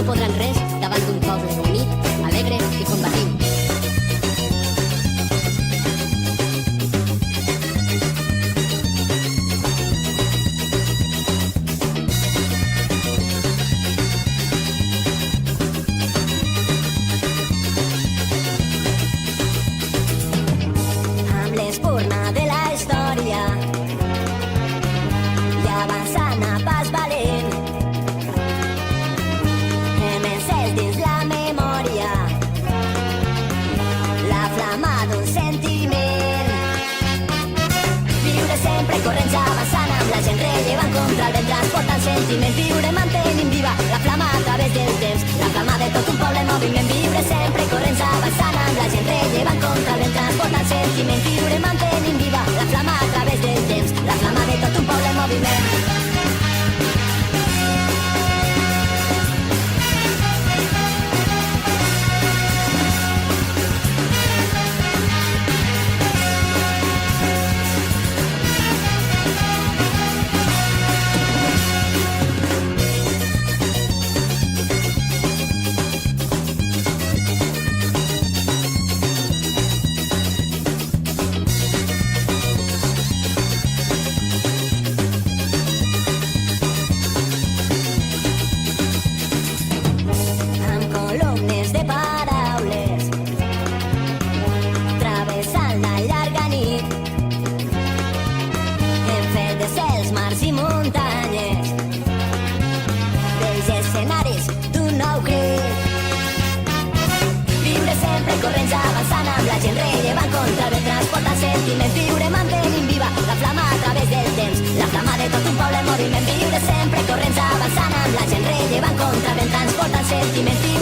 podran res davant d'un poble unit, alegre i combatiu. Amb l'espurna de la història i avançant a pas valent, hem encès dins la memòria la flama d'un sentiment. Viure sempre corrents avançant amb la gent rellevant contra el vent transportant sentiments. Viure mantenint viva la flama a través del temps, la flama de tot un poble en moviment. Viure sempre corrents avançant amb la gent rellevant contra el vent transportant sentiments. Viure mantenint viva la flama a través del temps, la flama de tot un poble en moviment. Amb columnes de paraules travessant la llarga nit, hem fet de cels, mars i muntanyes vells escenaris d'un nou crit. Viure sempre corrents avançant amb la gent rellevant contra el vent transportant sentiments. Viure mantenint viva la flama a través del temps, la flama de tot un poble en moviment. Viure sempre corrents avançant amb la gent rellevant contra el vent transportant sentiments.